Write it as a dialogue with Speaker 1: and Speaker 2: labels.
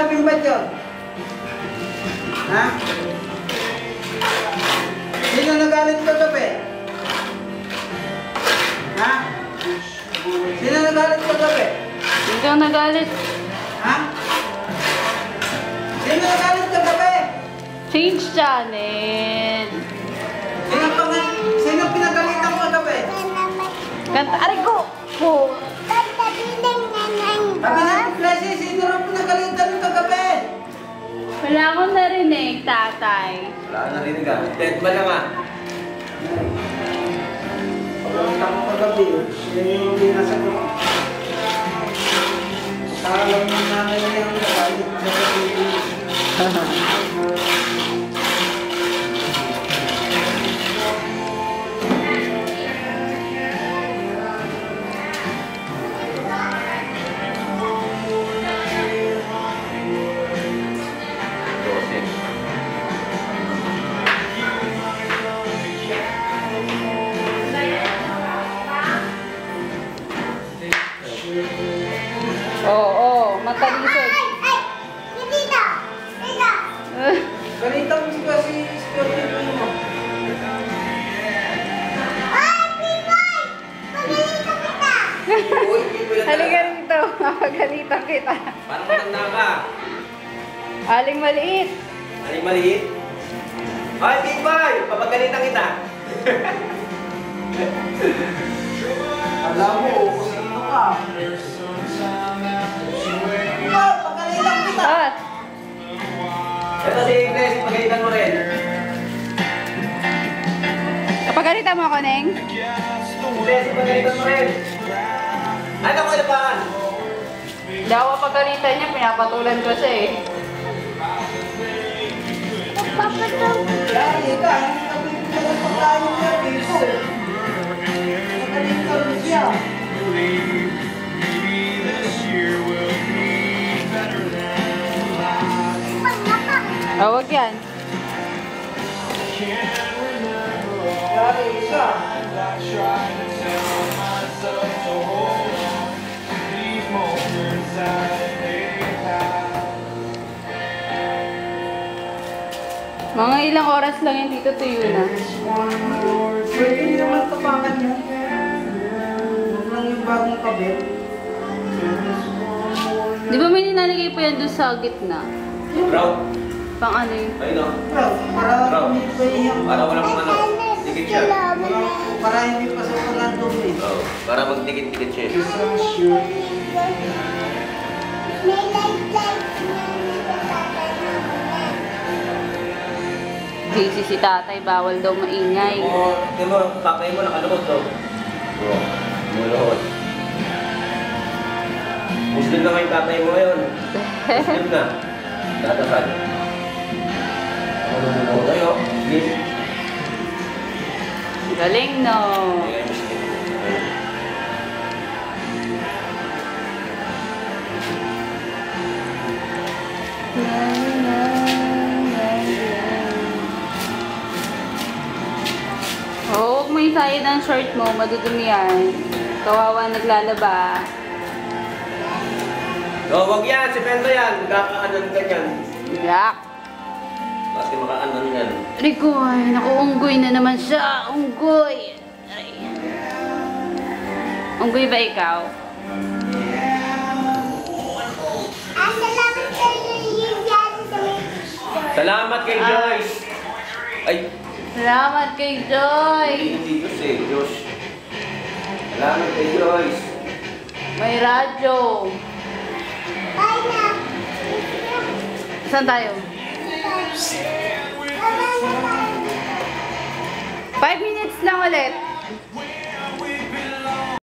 Speaker 1: sinabing ba't yun? Ha? Sino nagalit kagabi? Ha? Sino nagalit kagabi?
Speaker 2: Hindi ako nagalit.
Speaker 1: Ha? Sino nagalit kagabi?
Speaker 2: Change channel.
Speaker 1: Sino pinagalitan mo kagabi?
Speaker 2: Kanta, aray ko! Po.
Speaker 1: Sabi ng klase, sino rin pinagalitan mo kagabi?
Speaker 2: Wala akong narinig, tatay.
Speaker 3: Wala ka narinig ka. Dead ba lang ah?
Speaker 1: Pagkakita mo kagabi, yun yung binasagot. Alam mo namin yung nagalit kagabi.
Speaker 2: Oo, matalisod.
Speaker 1: Ganito mo siya si Scorpio mo.
Speaker 2: Halika rito, mapagalitan kita.
Speaker 3: Parang matanda ka.
Speaker 2: Aling maliit.
Speaker 3: Aling maliit? Ay, Big Boy! Papagalitan kita.
Speaker 1: Alam mo, sino ka? Pagalitan kita!
Speaker 2: At,
Speaker 3: Ito si Ingles, pagalitan mo rin.
Speaker 2: kapagalitan mo ako, Neng?
Speaker 3: Ingles, pagalitan mo rin. Ay, naku, ilapan!
Speaker 2: Hindi ako pagalitan niya, pinapatulan ko siya eh.
Speaker 1: Dahil ka, hindi ka pagkain niya, piso. Pagalitan mo siya.
Speaker 2: Oh, wag yan.
Speaker 1: Dahil siya.
Speaker 2: Mga ilang oras lang yan dito, tuyo na.
Speaker 1: Pwede niyo naman tapakan niya. Huwag lang yung bagong kabit.
Speaker 2: Di ba may nilalagay pa yan doon sa gitna?
Speaker 3: Proud.
Speaker 2: Pang ano yun?
Speaker 3: Ayun o.
Speaker 1: Para hindi pa iyang...
Speaker 3: Para walang ano. Dikit siya.
Speaker 1: Para hindi pa sa pangang dumi.
Speaker 3: Oo. Para magdikit-dikit siya.
Speaker 2: Busy si tatay, bawal daw maingay.
Speaker 3: Oo. Tingnan mo, tatay mo nakalukod daw. Oo. Mulukod. Muslim na nga yung tatay mo ngayon. Muslim na. Dadasal. Mulukod tayo. Muslim.
Speaker 2: Galing, no?
Speaker 3: Hindi kayo Muslim.
Speaker 2: Oh, huwag mo isayad ang short mo, madudumi yan. Kawawa naglalaba.
Speaker 3: Oo, wag yan. Si Pendo yan. Magkakaanan ka yan.
Speaker 2: Yak!
Speaker 3: Kasi makaanan yan.
Speaker 2: Ricoy, naku-unggoy na naman siya. Unggoy! Aray. Unggoy ba ikaw?
Speaker 3: Salamat kay Joyce. Ay.
Speaker 2: Salamat kay Joy!
Speaker 3: Hindi Diyos eh. Diyos. Salamat kay Joyce.
Speaker 2: May radyo. Saan tayo? 5 minutes lang ulit.